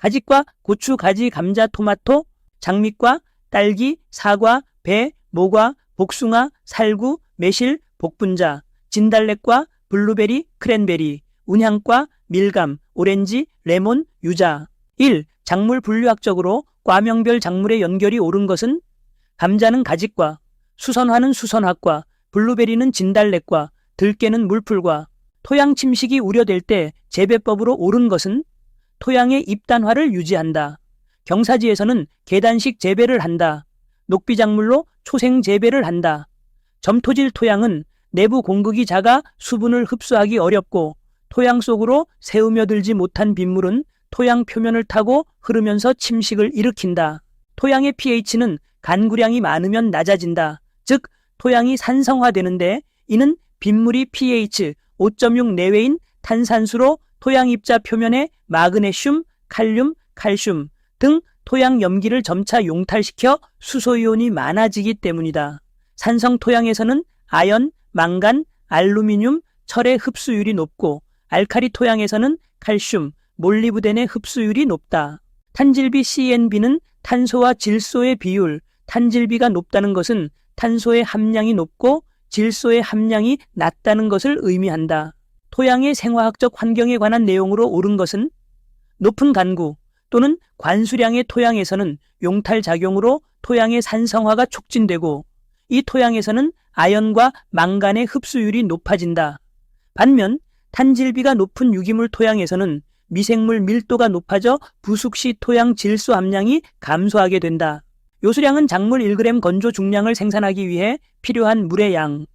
가지과 고추, 가지, 감자, 토마토, 장미과 딸기, 사과, 배, 모과, 복숭아, 살구, 매실, 복분자, 진달래과 블루베리, 크랜베리, 운향과 밀감, 오렌지, 레몬, 유자. 1. 작물 분류학적으로 과명별 작물의 연결이 옳은 것은 감자는 가지과, 수선화는 수선화과, 블루베리는 진달래과, 들깨는 물풀과. 토양 침식이 우려될 때 재배법으로 옳은 것은 토양의 입단화를 유지한다. 경사지에서는 계단식 재배를 한다. 녹비작물로 초생 재배를 한다. 점토질 토양은 내부 공극이 작아 수분을 흡수하기 어렵고 토양 속으로 새우며들지 못한 빗물은 토양 표면을 타고 흐르면서 침식을 일으킨다. 토양의 pH는 간구량이 많으면 낮아진다. 즉 토양이 산성화되는데 이는 빗물이 pH 5.6 내외인 탄산수로 토양 입자 표면에 마그네슘, 칼륨, 칼슘 등 토양 염기를 점차 용탈시켜 수소이온이 많아지기 때문이다. 산성 토양에서는 아연, 망간, 알루미늄, 철의 흡수율이 높고 알칼리 토양에서는 칼슘, 몰리브덴의 흡수율이 높다. 탄질비 CNB는 탄소와 질소의 비율, 탄질비가 높다는 것은 탄소의 함량이 높고 질소의 함량이 낮다는 것을 의미한다. 토양의 생화학적 환경에 관한 내용으로 옳은 것은 높은 간구 또는 관수량의 토양에서는 용탈작용으로 토양의 산성화가 촉진되고 이 토양에서는 아연과 망간의 흡수율이 높아진다. 반면 탄질비가 높은 유기물 토양에서는 미생물 밀도가 높아져 부숙 시 토양 질소 함량이 감소하게 된다. 요수량은 작물 1g 건조 중량을 생산하기 위해 필요한 물의 양.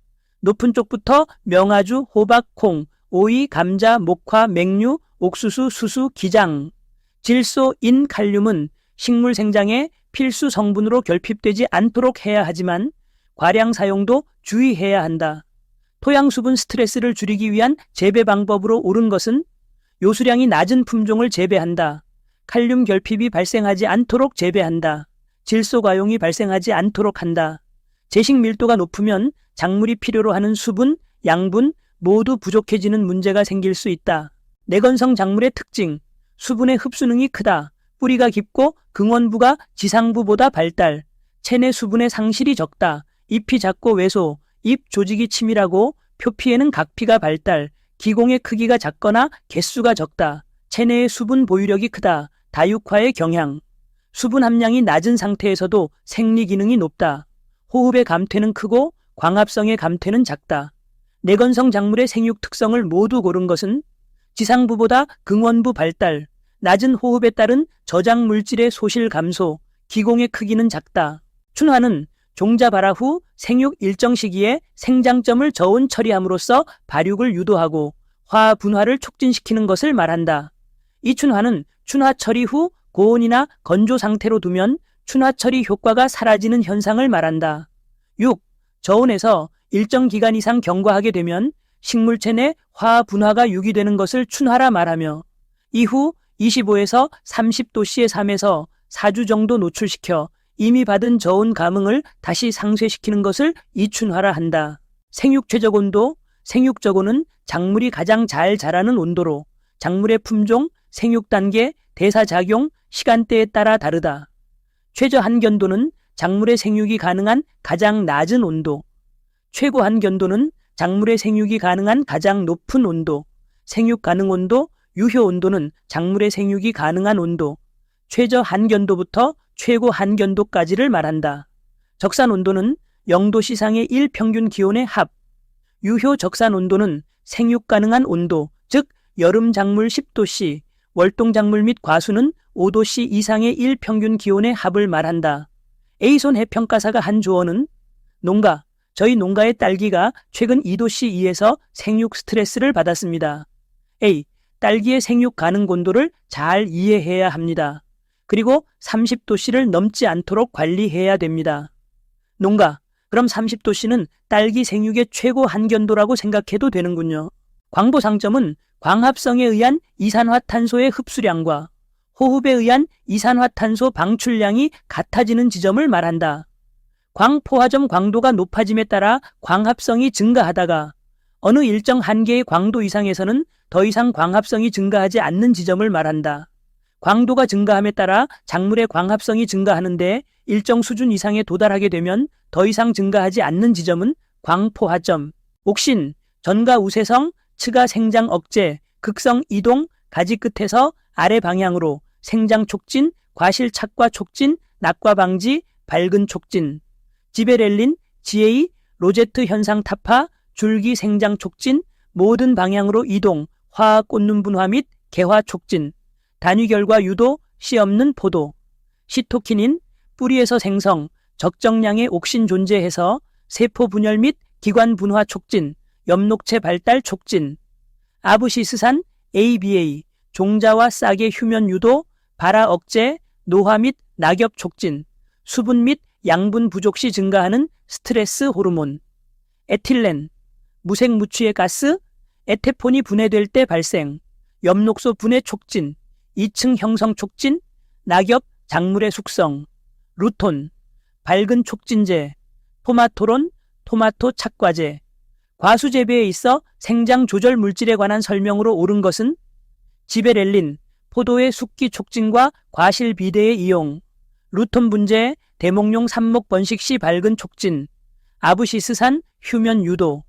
높은 쪽부터 명아주, 호박, 콩, 오이, 감자, 목화, 맹류, 옥수수, 수수, 기장. 질소, 인, 칼륨은 식물 생장에 필수 성분으로 결핍되지 않도록 해야 하지만 과량 사용도 주의해야 한다. 토양 수분 스트레스를 줄이기 위한 재배 방법으로 옳은 것은 요수량이 낮은 품종을 재배한다. 칼륨 결핍이 발생하지 않도록 재배한다. 질소 과용이 발생하지 않도록 한다. 재식 밀도가 높으면 작물이 필요로 하는 수분, 양분 모두 부족해지는 문제가 생길 수 있다. 내건성 작물의 특징, 수분의 흡수능이 크다. 뿌리가 깊고 근원부가 지상부보다 발달. 체내 수분의 상실이 적다. 잎이 작고 왜소, 잎 조직이 치밀하고 표피에는 각피가 발달. 기공의 크기가 작거나 개수가 적다. 체내의 수분 보유력이 크다. 다육화의 경향. 수분 함량이 낮은 상태에서도 생리 기능이 높다. 호흡의 감퇴는 크고 광합성의 감퇴는 작다. 내건성 작물의 생육 특성을 모두 고른 것은 지상부보다 근원부 발달, 낮은 호흡에 따른 저장 물질의 소실 감소, 기공의 크기는 작다. 춘화는 종자 발화 후 생육 일정 시기에 생장점을 저온 처리함으로써 발육을 유도하고 화 분화를 촉진시키는 것을 말한다. 이 춘화는 춘화 처리 후 고온이나 건조 상태로 두면 춘화 처리 효과가 사라지는 현상을 말한다. 6. 저온에서 일정 기간 이상 경과하게 되면 식물체 내 화 분화가 유기되는 것을 춘화라 말하며 이후 25에서 30도씨의 삶에서 4주 정도 노출시켜 이미 받은 저온 감응을 다시 상쇄시키는 것을 이춘화라 한다. 생육 최적 온도, 생육적 온은 작물이 가장 잘 자라는 온도로 작물의 품종, 생육 단계, 대사작용, 시간대에 따라 다르다. 최저 한견도는 작물의 생육이 가능한 가장 낮은 온도, 최고 한견도는 작물의 생육이 가능한 가장 높은 온도, 생육 가능 온도, 유효 온도는 작물의 생육이 가능한 온도, 최저 한견도부터 최고 한견도까지를 말한다. 적산 온도는 0도 이상의 일평균 기온의 합, 유효 적산 온도는 생육 가능한 온도, 즉 여름 작물 10도씨, 월동 작물 및 과수는 5도씨 이상의 일평균 기온의 합을 말한다. A손 해평가사가 한 조언은 농가, 저희 농가의 딸기가 최근 2도씨 이에서 생육 스트레스를 받았습니다. A. 딸기의 생육 가능 온도를 잘 이해해야 합니다. 그리고 30도씨를 넘지 않도록 관리해야 됩니다. 농가, 그럼 30도씨는 딸기 생육의 최고 한견도라고 생각해도 되는군요. 광보상점은 광합성에 의한 이산화탄소의 흡수량과 호흡에 의한 이산화탄소 방출량이 같아지는 지점을 말한다. 광포화점 광도가 높아짐에 따라 광합성이 증가하다가 어느 일정 한계의 광도 이상에서는 더 이상 광합성이 증가하지 않는 지점을 말한다. 광도가 증가함에 따라 작물의 광합성이 증가하는데 일정 수준 이상에 도달하게 되면 더 이상 증가하지 않는 지점은 광포화점. 옥신, 전가 우세성, 측가 생장 억제, 극성 이동, 가지 끝에서 아래 방향으로 생장 촉진, 과실 착과 촉진, 낙과 방지, 밝은 촉진. 지베렐린, 지에이, 로제트 현상 타파, 줄기 생장 촉진, 모든 방향으로 이동, 화학 꽃눈 분화 및 개화 촉진. 단위결과 유도, 씨 없는 포도. 시토키닌, 뿌리에서 생성, 적정량의 옥신 존재해서 세포 분열 및 기관 분화 촉진, 엽록체 발달 촉진. 아부시스산, ABA, 종자와 싹의 휴면 유도, 발화 억제, 노화 및 낙엽 촉진. 수분 및 양분 부족 시 증가하는 스트레스 호르몬. 에틸렌, 무색 무취의 가스, 에테폰이 분해될 때 발생, 엽록소 분해 촉진, 2층 형성 촉진, 낙엽, 작물의 숙성. 루톤, 밝은 촉진제. 토마토론, 토마토 착과제. 과수 재배에 있어 생장 조절 물질에 관한 설명으로 옳은 것은 지베렐린, 포도의 숙기 촉진과 과실 비대의 이용. 루톤 분재, 대목용 삽목 번식 시 밝은 촉진. 아부시스산, 휴면 유도.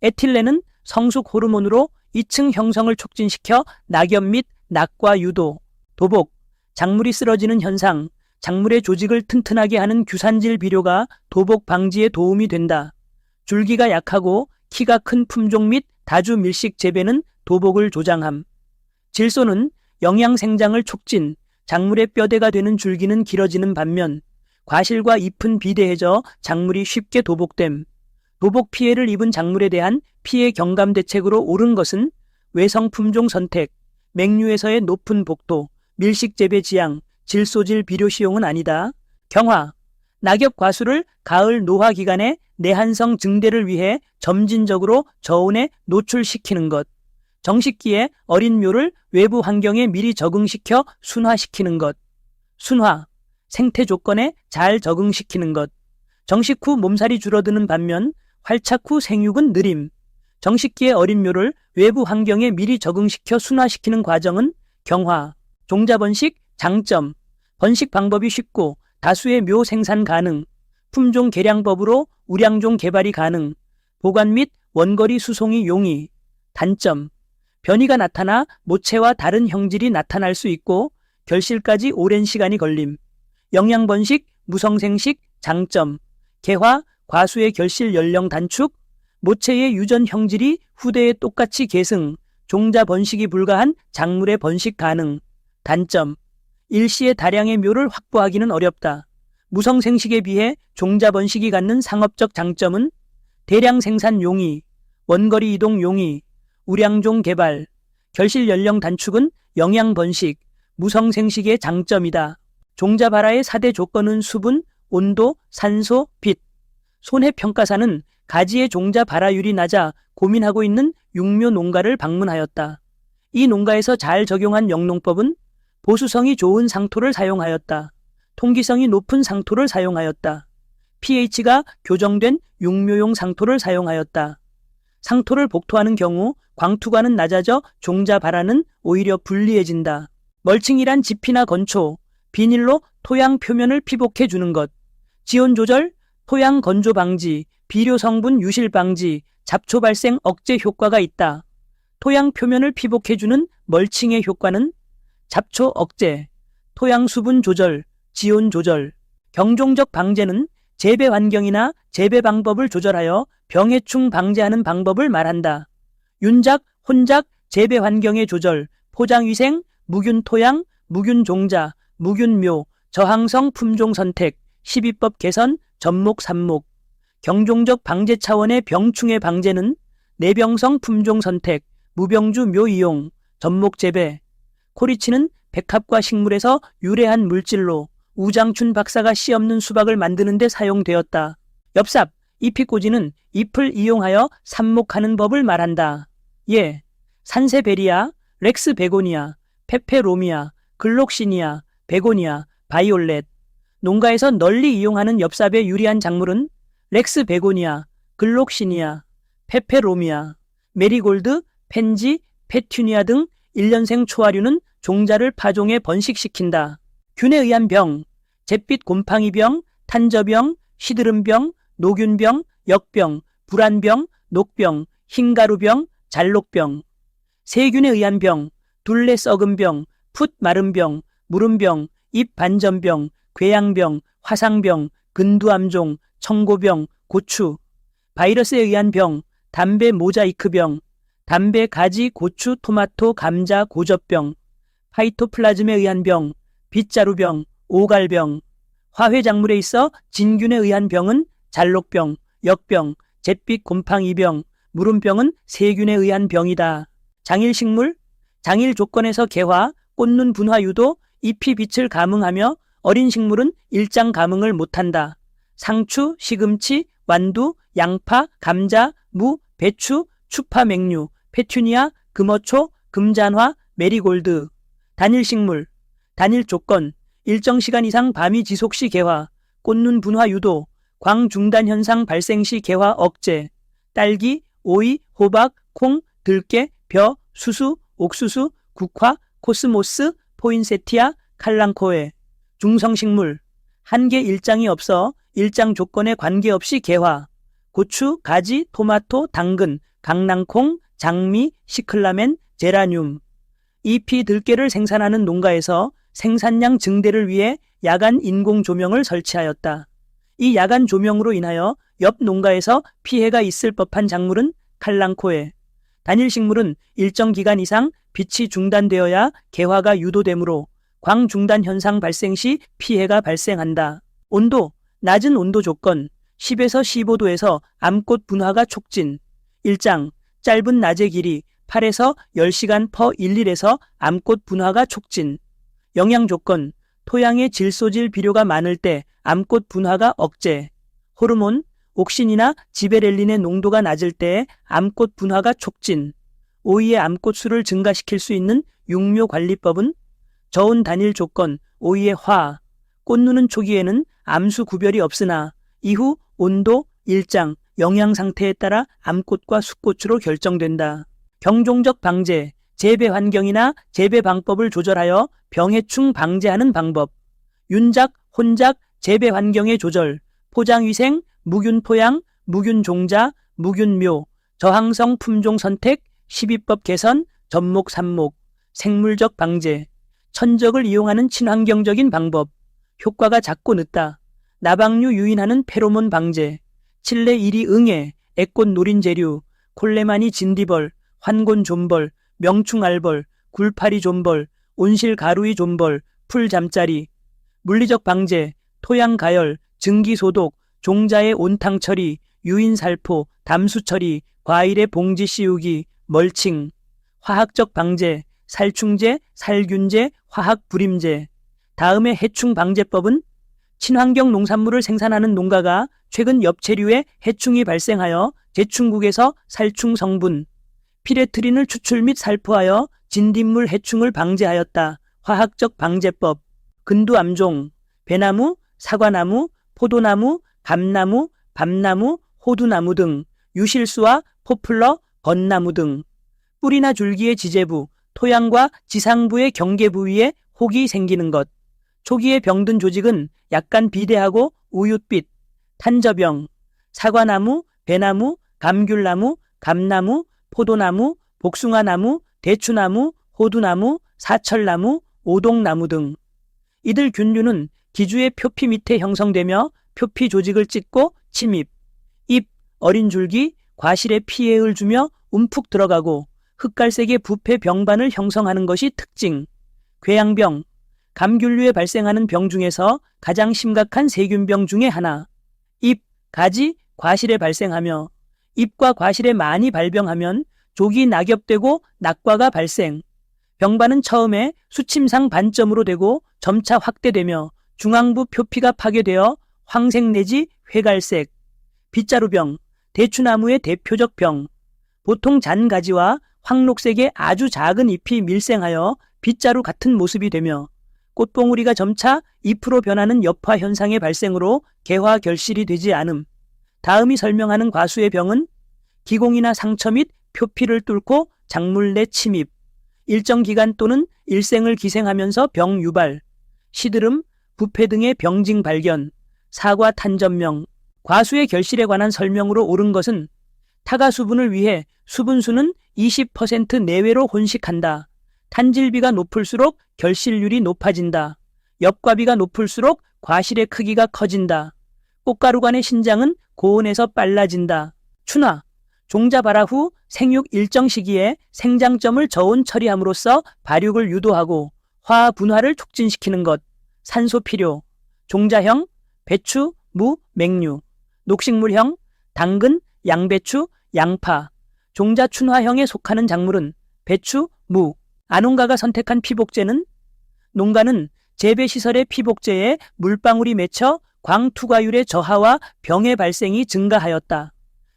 에틸렌은 성숙 호르몬으로 2층 형성을 촉진시켜 낙엽 및 낙과 유도. 도복, 작물이 쓰러지는 현상, 작물의 조직을 튼튼하게 하는 규산질 비료가 도복 방지에 도움이 된다. 줄기가 약하고 키가 큰 품종 및 다주 밀식 재배는 도복을 조장함. 질소는 영양 생장을 촉진, 작물의 뼈대가 되는 줄기는 길어지는 반면 과실과 잎은 비대해져 작물이 쉽게 도복됨. 도복 피해를 입은 작물에 대한 피해 경감 대책으로 옳은 것은 외성 품종 선택, 맹류에서의 높은 복도, 밀식 재배 지향, 질소질 비료 시용은 아니다. 경화, 낙엽 과수를 가을 노화 기간에 내한성 증대를 위해 점진적으로 저온에 노출시키는 것. 정식기에 어린 묘를 외부 환경에 미리 적응시켜 순화시키는 것. 순화, 생태 조건에 잘 적응시키는 것. 정식 후 몸살이 줄어드는 반면 활착 후 생육은 느림. 정식기의 어린 묘를 외부 환경에 미리 적응시켜 순화시키는 과정은 경화. 종자 번식, 장점. 번식 방법이 쉽고 다수의 묘 생산 가능. 품종 개량법으로 우량종 개발이 가능. 보관 및 원거리 수송이 용이. 단점. 변이가 나타나 모체와 다른 형질이 나타날 수 있고 결실까지 오랜 시간이 걸림. 영양 번식, 무성생식, 장점. 개화, 과수의 결실 연령 단축. 모체의 유전 형질이 후대에 똑같이 계승. 종자 번식이 불가한 작물의 번식 가능. 단점. 일시에 다량의 묘를 확보하기는 어렵다. 무성생식에 비해 종자 번식이 갖는 상업적 장점은 대량 생산 용이, 원거리 이동 용이, 우량종 개발, 결실 연령 단축은 영양 번식, 무성생식의 장점이다. 종자 발화의 4대 조건은 수분, 온도, 산소, 빛. 손해평가사는 가지의 종자 발화율이 낮아 고민하고 있는 육묘 농가를 방문하였다. 이 농가에서 잘 적용한 영농법은 보수성이 좋은 상토를 사용하였다. 통기성이 높은 상토를 사용하였다. pH가 교정된 육묘용 상토를 사용하였다. 상토를 복토하는 경우 광투과는 낮아져 종자 발화는 오히려 불리해진다. 멀칭이란 지피나 건초, 비닐로 토양 표면을 피복해 주는 것. 지온 조절, 토양 건조 방지, 비료 성분 유실 방지, 잡초 발생 억제 효과가 있다. 토양 표면을 피복해 주는 멀칭의 효과는 잡초 억제, 토양 수분 조절, 지온 조절. 경종적 방제는 재배 환경이나 재배 방법을 조절하여 병해충 방제하는 방법을 말한다. 윤작, 혼작, 재배 환경의 조절, 포장위생, 무균 토양, 무균 종자, 무균 묘, 저항성 품종 선택, 12법 개선, 접목 삽목. 경종적 방제 차원의 병충해 방제는 내병성 품종 선택, 무병주 묘 이용, 접목 재배. 코리치는 백합과 식물에서 유래한 물질로 우장춘 박사가 씨 없는 수박을 만드는 데 사용되었다. 엽삽, 잎이 꽂이는 잎을 이용하여 삽목하는 법을 말한다. 예, 산세베리아, 렉스 베고니아, 페페로미아, 글록시니아, 베고니아, 바이올렛. 농가에서 널리 이용하는 엽삽에 유리한 작물은 렉스 베고니아, 글록시니아, 페페로미아, 메리골드, 펜지, 페튜니아 등 1년생 초하류는 종자를 파종해 번식시킨다. 균에 의한 병, 잿빛 곰팡이병, 탄저병, 시드름병, 노균병, 역병, 불안병, 녹병, 흰가루병, 잘록병. 세균에 의한 병, 둘레 썩은 병, 풋 마른 병, 무름병, 잎 반전병, 궤양병, 화상병, 근두암종, 청고병, 고추. 바이러스에 의한 병, 담배 모자이크병, 담배 가지 고추 토마토 감자 고젖병. 파이토플라즘에 의한 병, 빗자루병, 오갈병. 화훼작물에 있어 진균에 의한 병은 잘록병, 역병, 잿빛 곰팡이병, 무름병은 세균에 의한 병이다. 장일식물, 장일 조건에서 개화, 꽃눈 분화 유도, 잎이 빛을 감응하며 어린 식물은 일장 감응을 못한다. 상추, 시금치, 완두, 양파, 감자, 무, 배추, 추파 맹류, 페튜니아, 금어초, 금잔화, 메리골드. 단일식물, 단일 조건, 일정 시간 이상 밤이 지속 시 개화, 꽃눈 분화 유도, 광중단 현상 발생 시 개화 억제. 딸기, 오이, 호박, 콩, 들깨, 벼, 수수, 옥수수, 국화, 코스모스, 포인세티아, 칼랑코에. 중성식물, 한계 일장이 없어 일장 조건에 관계없이 개화. 고추, 가지, 토마토, 당근, 강낭콩, 장미, 시클라멘, 제라늄. 잎이 들깨를 생산하는 농가에서 생산량 증대를 위해 야간 인공 조명을 설치하였다. 이 야간 조명으로 인하여 옆 농가에서 피해가 있을 법한 작물은 칼랑코에. 단일식물은 일정 기간 이상 빛이 중단되어야 개화가 유도되므로 광중단 현상 발생 시 피해가 발생한다. 온도, 낮은 온도 조건, 10에서 15도에서 암꽃 분화가 촉진. 일장, 짧은 낮의 길이 8에서 10시간 퍼 1일에서 암꽃 분화가 촉진. 영양 조건, 토양의 질소질 비료가 많을 때 암꽃 분화가 억제. 호르몬, 옥신이나 지베렐린의 농도가 낮을 때 암꽃 분화가 촉진. 오이의 암꽃 수를 증가시킬 수 있는 육묘관리법은 저온 단일 조건, 오이의 화. 꽃누는 초기에는 암수 구별이 없으나 이후 온도, 일장, 영양 상태에 따라 암꽃과 수꽃으로 결정된다. 경종적 방제, 재배 환경이나 재배 방법을 조절하여 병해충 방제하는 방법. 윤작, 혼작, 재배 환경의 조절, 포장위생, 무균 토양, 무균 종자, 무균 묘, 저항성 품종 선택, 12법 개선, 접목 삽목. 생물적 방제, 천적을 이용하는 친환경적인 방법. 효과가 작고 늦다. 나방류 유인하는 페로몬 방제, 칠레 이리 응애, 애꽃 노린 재류, 콜레마니 진디벌, 환곤 존벌, 명충 알벌, 굴파리 존벌, 온실 가루이 존벌, 풀 잠자리. 물리적 방제, 토양 가열, 증기 소독, 종자의 온탕 처리, 유인 살포, 담수 처리, 과일의 봉지 씌우기, 멀칭. 화학적 방제, 살충제, 살균제, 화학 불임제. 다음의 해충 방제법은 친환경 농산물을 생산하는 농가가 최근 엽채류에 해충이 발생하여 제충국에서 살충 성분 피레트린을 추출 및 살포하여 진딧물 해충을 방제하였다. 화학적 방제법. 근두암종, 배나무, 사과나무, 포도나무, 감나무, 밤나무, 호두나무 등, 유실수와 포플러, 벚나무 등. 뿌리나 줄기의 지재부, 토양과 지상부의 경계 부위에 혹이 생기는 것. 초기에 병든 조직은 약간 비대하고 우윳빛. 탄저병, 사과나무, 배나무, 감귤나무, 감나무, 포도나무, 복숭아나무, 대추나무, 호두나무, 사철나무, 오동나무 등. 이들 균류는 기주의 표피 밑에 형성되며 표피 조직을 찢고 침입, 잎, 어린 줄기, 과실에 피해를 주며 움푹 들어가고 흑갈색의 부패 병반을 형성하는 것이 특징. 궤양병, 감귤류에 발생하는 병 중에서 가장 심각한 세균병 중의 하나. 잎, 가지, 과실에 발생하며 잎과 과실에 많이 발병하면 조기 낙엽되고 낙과가 발생. 병반은 처음에 수침상 반점으로 되고 점차 확대되며 중앙부 표피가 파괴되어 황색 내지 회갈색. 빗자루병, 대추나무의 대표적 병. 보통 잔가지와 황록색의 아주 작은 잎이 밀생하여 빗자루 같은 모습이 되며 꽃봉우리가 점차 잎으로 변하는 여파 현상의 발생으로 개화 결실이 되지 않음. 다음이 설명하는 과수의 병은 기공이나 상처 및 표피를 뚫고 작물 내 침입. 일정 기간 또는 일생을 기생하면서 병 유발, 시드름, 부패 등의 병징 발견, 사과 탄전명, 과수의 결실에 관한 설명으로 옳은 것은 타가 수분을 위해 수분수는 20% 내외로 혼식한다. 탄질비가 높을수록 결실률이 높아진다. 엽과비가 높을수록 과실의 크기가 커진다. 꽃가루 간의 신장은 고온에서 빨라진다. 춘화, 종자 발화 후 생육 일정 시기에 생장점을 저온 처리함으로써 발육을 유도하고 화학 분화를 촉진시키는 것. 산소 필요, 종자형, 배추, 무, 맹류, 녹식물형, 당근, 양배추, 양파. 종자 춘화형에 속하는 작물은 배추, 무. 안농가가 선택한 피복제는 농가는 재배시설의 피복제에 물방울이 맺혀 광투과율의 저하와 병의 발생이 증가하였다.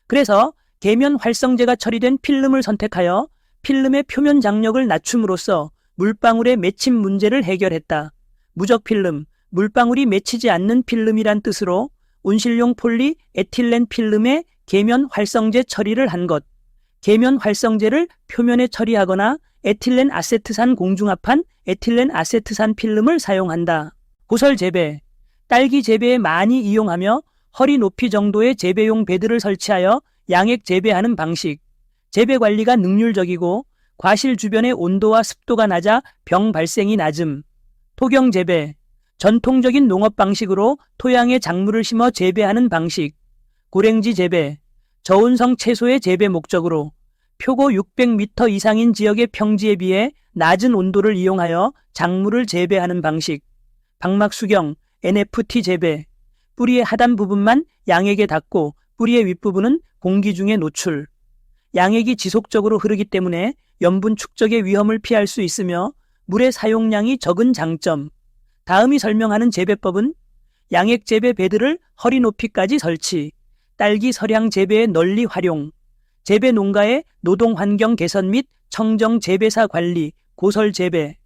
그래서 계면 활성제가 처리된 필름을 선택하여 필름의 표면 장력을 낮춤으로써 물방울의 맺힘 문제를 해결했다. 무적필름, 물방울이 맺히지 않는 필름이란 뜻으로 온실용 폴리 에틸렌 필름에 계면 활성제 처리를 한 것. 계면 활성제를 표면에 처리하거나 에틸렌 아세트산 공중합한 에틸렌 아세트산 필름을 사용한다. 고설 재배, 딸기 재배에 많이 이용하며 허리 높이 정도의 재배용 베드를 설치하여 양액 재배하는 방식. 재배 관리가 능률적이고 과실 주변의 온도와 습도가 낮아 병 발생이 낮음. 토경 재배, 전통적인 농업 방식으로 토양에 작물을 심어 재배하는 방식. 고랭지 재배, 저온성 채소의 재배 목적으로 표고 600m 이상인 지역의 평지에 비해 낮은 온도를 이용하여 작물을 재배하는 방식. 방막수경, NFT 재배, 뿌리의 하단 부분만 양액에 닿고 뿌리의 윗부분은 공기 중에 노출. 양액이 지속적으로 흐르기 때문에 염분 축적의 위험을 피할 수 있으며 물의 사용량이 적은 장점. 다음이 설명하는 재배법은 양액 재배 베드를 허리 높이까지 설치, 딸기 서량 재배에 널리 활용, 재배 농가의 노동 환경 개선 및 청정 재배사 관리, 고설 재배.